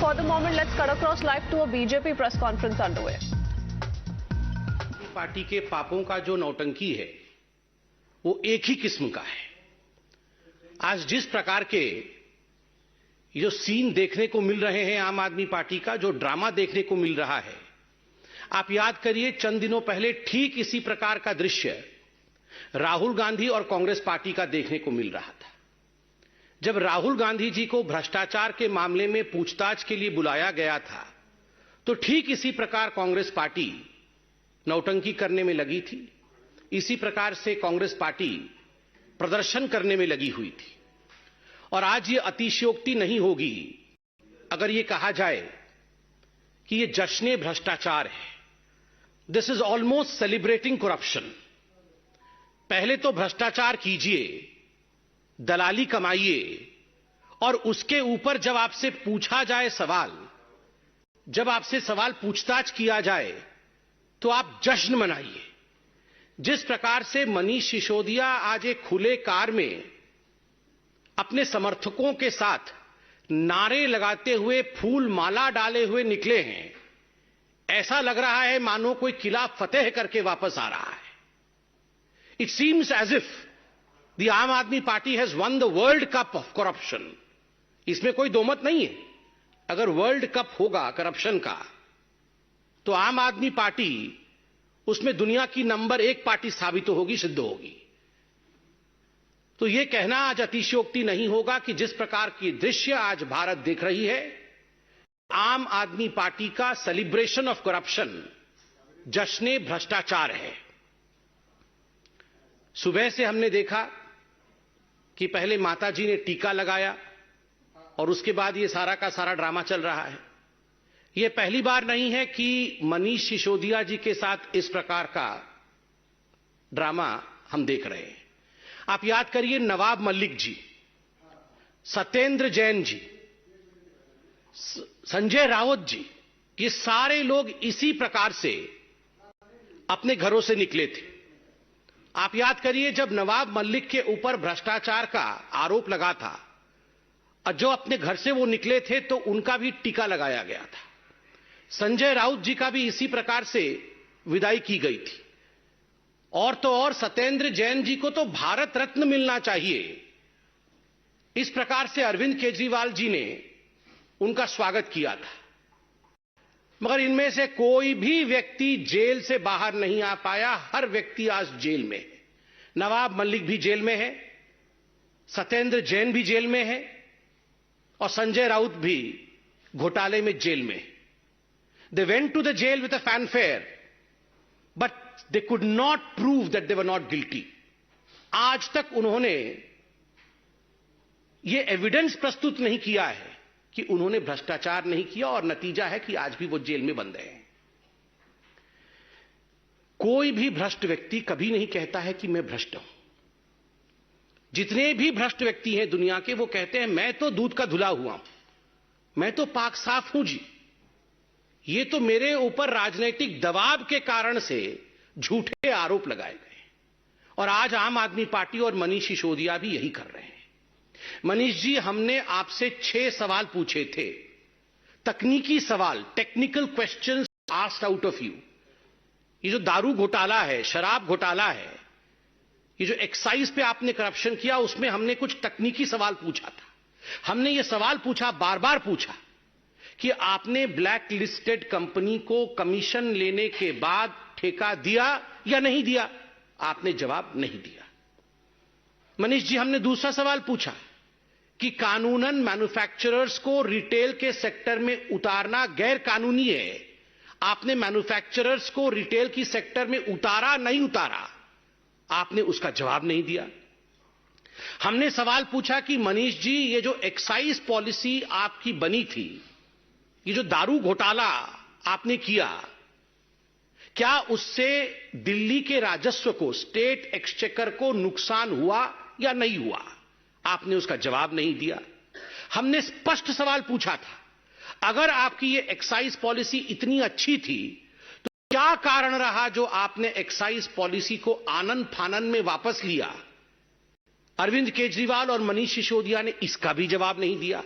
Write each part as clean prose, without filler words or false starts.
for the moment, let's cut across live to a BJP press conference underway. Party के पापों का जो नौटंकी है वो एक ही किस्म का है। आज जिस प्रकार के जो सीन देखने को मिल रहे हैं आम आदमी पार्टी का, जो ड्रामा देखने को मिल रहा है, आप याद करिए चंद दिनों पहले ठीक इसी प्रकार का दृश्य राहुल गांधी और कांग्रेस पार्टी का देखने को मिल रहा था। जब राहुल गांधी जी को भ्रष्टाचार के मामले में पूछताछ के लिए बुलाया गया था तो ठीक इसी प्रकार कांग्रेस पार्टी नौटंकी करने में लगी थी। इसी प्रकार से कांग्रेस पार्टी प्रदर्शन करने में लगी हुई थी। और आज ये अतिशयोक्ति नहीं होगी अगर ये कहा जाए कि ये जश्न भ्रष्टाचार है। This is almost celebrating corruption. पहले तो भ्रष्टाचार कीजिए, दलाली कमाइए, और उसके ऊपर जब आपसे पूछा जाए सवाल, जब आपसे सवाल पूछताछ किया जाए तो आप जश्न मनाइए। जिस प्रकार से मनीष सिसोदिया आज एक खुले कार में अपने समर्थकों के साथ नारे लगाते हुए, फूल माला डाले हुए निकले हैं, ऐसा लग रहा है मानो कोई किला फतेह करके वापस आ रहा है। It seems as if the Aam Aadmi Party has won the world cup of corruption. इसमें कोई दो मत नहीं है। अगर वर्ल्ड कप होगा करप्शन का तो आम आदमी पार्टी उसमें दुनिया की नंबर 1 पार्टी साबित होगी, सिद्ध होगी। तो यह कहना आज अतिशयोक्ति नहीं होगा कि जिस प्रकार की दृश्य आज भारत देख रही है, आम आदमी पार्टी का सेलिब्रेशन ऑफ करप्शन, जश्न भ्रष्टाचार है। सुबह से हमने देखा कि पहले माताजी ने टीका लगाया और उसके बाद ये सारा का सारा ड्रामा चल रहा है। यह पहली बार नहीं है कि मनीष सिसोदिया जी के साथ इस प्रकार का ड्रामा हम देख रहे हैं। आप याद करिए नवाब मलिक जी, सत्येंद्र जैन जी, संजय राउत जी, ये सारे लोग इसी प्रकार से अपने घरों से निकले थे। आप याद करिए जब नवाब मलिक के ऊपर भ्रष्टाचार का आरोप लगा था और जो अपने घर से वो निकले थे तो उनका भी टीका लगाया गया था। संजय राउत जी का भी इसी प्रकार से विदाई की गई थी। और तो और सत्येंद्र जैन जी को तो भारत रत्न मिलना चाहिए। इस प्रकार से अरविंद केजरीवाल जी ने उनका स्वागत किया था। मगर इनमें से कोई भी व्यक्ति जेल से बाहर नहीं आ पाया। हर व्यक्ति आज जेल में है। नवाब मलिक भी जेल में है, सत्येंद्र जैन भी जेल में है और संजय राउत भी घोटाले में जेल में है। They went to the jail with a fanfare, but they could not prove that they were not guilty. आज तक उन्होंने ये एविडेंस प्रस्तुत नहीं किया है कि उन्होंने भ्रष्टाचार नहीं किया, और नतीजा है कि आज भी वो जेल में बंद हैं। कोई भी भ्रष्ट व्यक्ति कभी नहीं कहता है कि मैं भ्रष्ट हूं। जितने भी भ्रष्ट व्यक्ति हैं दुनिया के, वो कहते हैं मैं तो दूध का धुला हुआ हूं, मैं तो पाक साफ हूं जी। ये तो मेरे ऊपर राजनीतिक दबाव के कारण से झूठे आरोप लगाए गए। और आज आम आदमी पार्टी और मनीष सिसोदिया भी यही कर रहे हैं। मनीष जी, हमने आपसे 6 सवाल पूछे थे, तकनीकी सवाल, technical questions asked out of you. ये जो दारू घोटाला है, शराब घोटाला है, ये जो एक्साइज पे आपने करप्शन किया, उसमें हमने कुछ तकनीकी सवाल पूछा था। हमने ये सवाल पूछा, बार बार पूछा, कि आपने ब्लैक लिस्टेड कंपनी को कमीशन लेने के बाद ठेका दिया या नहीं दिया। आपने जवाब नहीं दिया। मनीष जी, हमने दूसरा सवाल पूछा कि कानूनन मैन्युफैक्चरर्स को रिटेल के सेक्टर में उतारना गैर कानूनी है। आपने मैन्युफैक्चरर्स को रिटेल की सेक्टर में उतारा नहीं उतारा, आपने उसका जवाब नहीं दिया। हमने सवाल पूछा कि मनीष जी, ये जो एक्साइज पॉलिसी आपकी बनी थी, ये जो दारू घोटाला आपने किया, क्या उससे दिल्ली के राजस्व को, स्टेट एक्सचेकर को नुकसान हुआ या नहीं हुआ? आपने उसका जवाब नहीं दिया। हमने स्पष्ट सवाल पूछा था, अगर आपकी ये एक्साइज पॉलिसी इतनी अच्छी थी तो क्या कारण रहा जो आपने एक्साइज पॉलिसी को आनन फानन में वापस लिया? अरविंद केजरीवाल और मनीष सिसोदिया ने इसका भी जवाब नहीं दिया।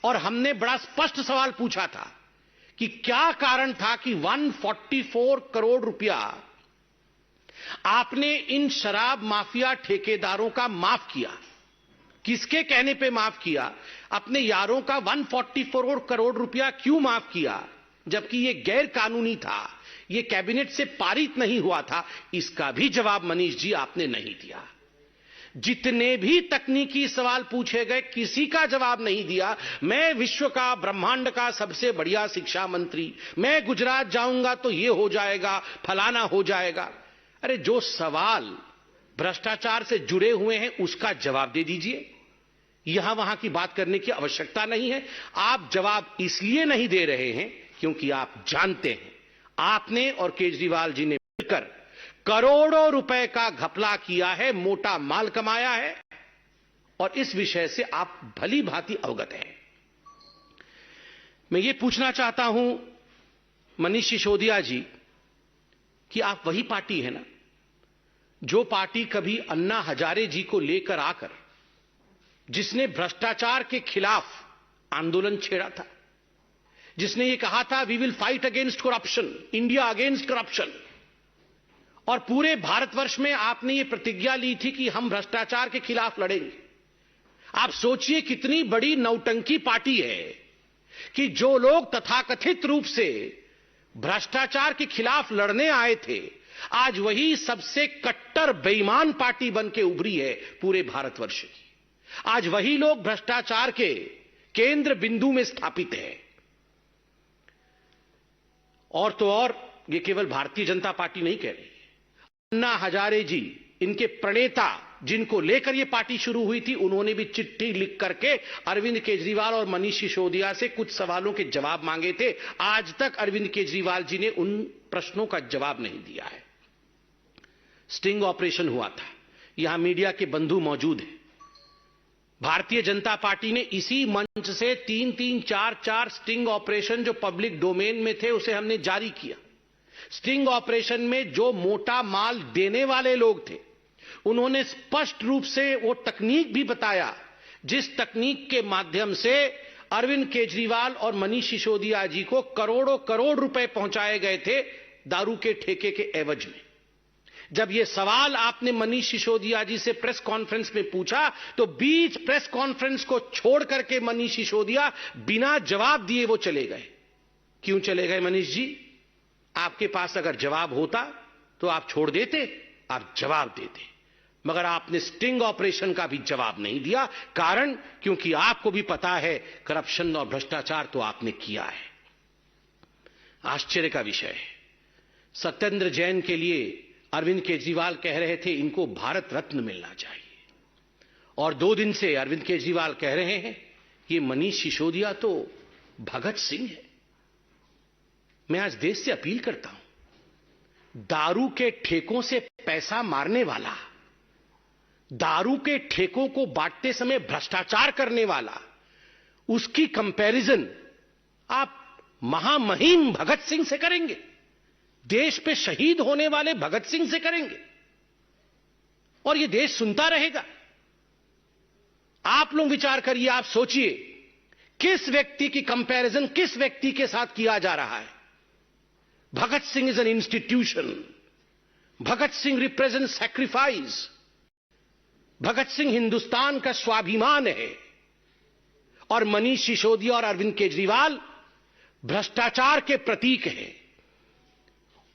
और हमने बड़ा स्पष्ट सवाल पूछा था कि क्या कारण था कि 144 करोड़ रुपया आपने इन शराब माफिया ठेकेदारों का माफ किया। किसके कहने पे माफ किया? अपने यारों का 144 करोड़ रुपया क्यों माफ किया, जबकि यह गैर कानूनी था, यह कैबिनेट से पारित नहीं हुआ था? इसका भी जवाब मनीष जी आपने नहीं दिया। जितने भी तकनीकी सवाल पूछे गए किसी का जवाब नहीं दिया। मैं विश्व का, ब्रह्मांड का सबसे बढ़िया शिक्षा मंत्री, मैं गुजरात जाऊंगा तो यह हो जाएगा, फलाना हो जाएगा। अरे जो सवाल भ्रष्टाचार से जुड़े हुए हैं उसका जवाब दे दीजिए। यहां वहां की बात करने की आवश्यकता नहीं है। आप जवाब इसलिए नहीं दे रहे हैं क्योंकि आप जानते हैं आपने और केजरीवाल जी ने मिलकर करोड़ों रुपए का घपला किया है, मोटा माल कमाया है, और इस विषय से आप भली भांति अवगत हैं। मैं ये पूछना चाहता हूं मनीष सिसोदिया जी कि आप वही पार्टी है ना जो पार्टी कभी अन्ना हजारे जी को लेकर आकर जिसने भ्रष्टाचार के खिलाफ आंदोलन छेड़ा था, जिसने ये कहा था we will fight against corruption, India against corruption, और पूरे भारतवर्ष में आपने ये प्रतिज्ञा ली थी कि हम भ्रष्टाचार के खिलाफ लड़ेंगे। आप सोचिए कितनी बड़ी नौटंकी पार्टी है कि जो लोग तथाकथित रूप से भ्रष्टाचार के खिलाफ लड़ने आए थे, आज वही सबसे कट्टर बेईमान पार्टी बन के उभरी है पूरे भारतवर्ष की। आज वही लोग भ्रष्टाचार के केंद्र बिंदु में स्थापित है। और तो और ये केवल भारतीय जनता पार्टी नहीं कह रही, अन्ना हजारे जी, इनके प्रणेता जिनको लेकर यह पार्टी शुरू हुई थी, उन्होंने भी चिट्ठी लिख करके अरविंद केजरीवाल और मनीष सिसोदिया से कुछ सवालों के जवाब मांगे थे। आज तक अरविंद केजरीवाल जी ने उन प्रश्नों का जवाब नहीं दिया है। स्टिंग ऑपरेशन हुआ था, यहां मीडिया के बंधु मौजूद हैं। भारतीय जनता पार्टी ने इसी मंच से 3-3, 4-4 स्टिंग ऑपरेशन जो पब्लिक डोमेन में थे उसे हमने जारी किया। स्टिंग ऑपरेशन में जो मोटा माल देने वाले लोग थे उन्होंने स्पष्ट रूप से वो तकनीक भी बताया जिस तकनीक के माध्यम से अरविंद केजरीवाल और मनीष सिसोदिया जी को करोड़ों करोड़ रुपए पहुंचाए गए थे दारू के ठेके के एवज में। जब ये सवाल आपने मनीष सिसोदिया जी से प्रेस कॉन्फ्रेंस में पूछा तो बीच प्रेस कॉन्फ्रेंस को छोड़ करके मनीष सिसोदिया बिना जवाब दिए वो चले गए। क्यों चले गए मनीष जी? आपके पास अगर जवाब होता तो आप छोड़ देते, आप जवाब देते, मगर आपने स्टिंग ऑपरेशन का भी जवाब नहीं दिया। कारण क्योंकि आपको भी पता है करप्शन और भ्रष्टाचार तो आपने किया है। आश्चर्य का विषय है, सत्येंद्र जैन के लिए अरविंद केजरीवाल कह रहे थे इनको भारत रत्न मिलना चाहिए, और 2 दिन से अरविंद केजरीवाल कह रहे हैं ये मनीष सिसोदिया तो भगत सिंह है। मैं आज देश से अपील करता हूं, दारू के ठेकों से पैसा मारने वाला, दारू के ठेकों को बांटते समय भ्रष्टाचार करने वाला, उसकी कंपैरिजन आप महामहिम भगत सिंह से करेंगे, देश पे शहीद होने वाले भगत सिंह से करेंगे, और यह देश सुनता रहेगा। आप लोग विचार करिए, आप सोचिए किस व्यक्ति की कंपैरिजन किस व्यक्ति के साथ किया जा रहा है। Bhagat Singh is an institution, Bhagat Singh represent sacrifice, Bhagat Singh Hindustan का स्वाभिमान है, और मनीष सिसोदिया और अरविंद केजरीवाल भ्रष्टाचार के प्रतीक हैं।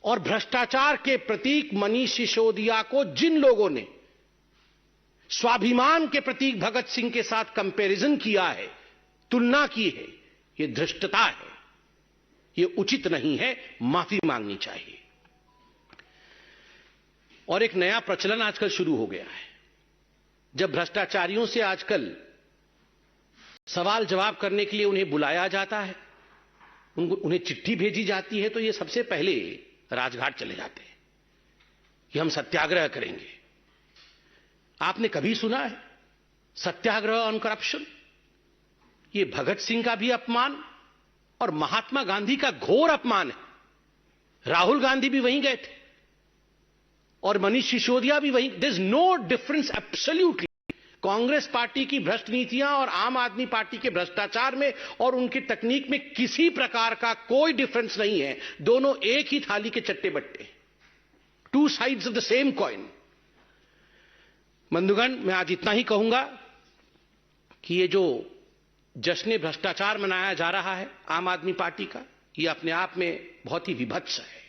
और भ्रष्टाचार के प्रतीक मनीष सिसोदिया को जिन लोगों ने स्वाभिमान के प्रतीक भगत सिंह के साथ कंपैरिजन किया है, तुलना की है, यह धृष्टता है, यह उचित नहीं है, माफी मांगनी चाहिए। और एक नया प्रचलन आजकल शुरू हो गया है, जब भ्रष्टाचारियों से आजकल सवाल जवाब करने के लिए उन्हें बुलाया जाता है, उन्हें चिट्ठी भेजी जाती है, तो ये सबसे पहले राजघाट चले जाते हैं कि हम सत्याग्रह करेंगे। आपने कभी सुना है सत्याग्रह ऑन करप्शन? ये भगत सिंह का भी अपमान और महात्मा गांधी का घोर अपमान है। राहुल गांधी भी वहीं गए थे और मनीष सिसोदिया भी वहीं। There is no difference absolutely. Congress party की भ्रष्ट नीतियां और आम आदमी पार्टी के भ्रष्टाचार में और उनकी तकनीक में किसी प्रकार का कोई डिफरेंस नहीं है। दोनों एक ही थाली के चट्टे बट्टे, two sides of the same coin. बंधुगण, मैं आज इतना ही कहूंगा कि ये जो जश्न भ्रष्टाचार मनाया जा रहा है आम आदमी पार्टी का, ये अपने आप में बहुत ही विभत्स है।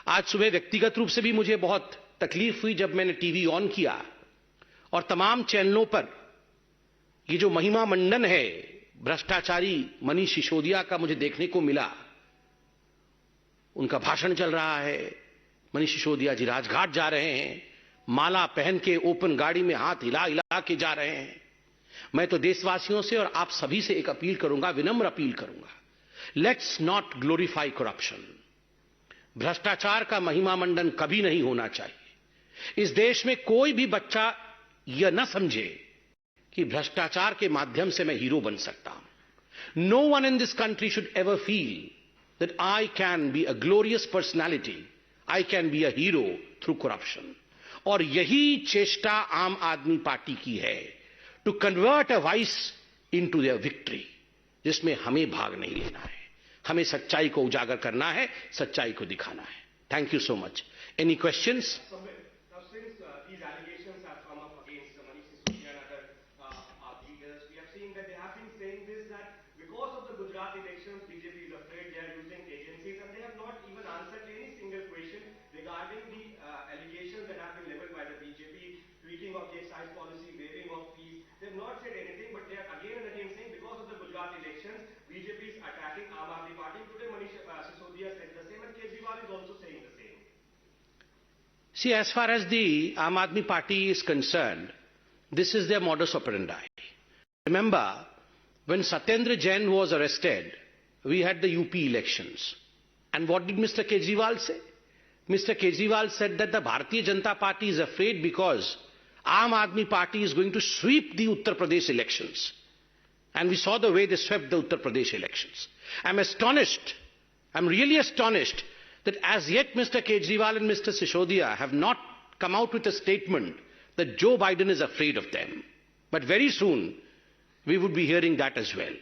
आज सुबह व्यक्तिगत रूप से भी मुझे बहुत तकलीफ हुई जब मैंने टीवी ऑन किया और तमाम चैनलों पर ये जो महिमा मंडन है भ्रष्टाचारी मनीष सिसोदिया का मुझे देखने को मिला। उनका भाषण चल रहा है, मनीष सिसोदिया जी राजघाट जा रहे हैं, माला पहन के ओपन गाड़ी में हाथ हिला हिला के जा रहे हैं। मैं तो देशवासियों से और आप सभी से एक अपील करूंगा, विनम्र अपील करूंगा, लेट्स नॉट ग्लोरीफाई करप्शन। भ्रष्टाचार का महिमा मंडन कभी नहीं होना चाहिए। इस देश में कोई भी बच्चा यह न समझे कि भ्रष्टाचार के माध्यम से मैं हीरो बन सकता हूं। No one in this country should ever feel that I can be a glorious personality, I can be a hero through corruption. और यही चेष्टा आम आदमी पार्टी की है, to convert a voice into their victory, जिसमें हमें भाग नहीं लेना है। हमें सच्चाई को उजागर करना है, सच्चाई को दिखाना है। Thank you so much. Any questions? See, as far as the Aam Aadmi Party is concerned, this is their modus operandi. Remember, when Satyendra Jain was arrested, we had the UP elections. And what did Mr. Kejriwal say? Mr. Kejriwal said that the Bharatiya Janata Party is afraid because Aam Aadmi Party is going to sweep the Uttar Pradesh elections. And we saw the way they swept the Uttar Pradesh elections. I'm astonished, I'm really astonished that as yet Mr. Kejriwal and Mr. Sisodia have not come out with a statement that Joe Biden is afraid of them. But very soon, we would be hearing that as well.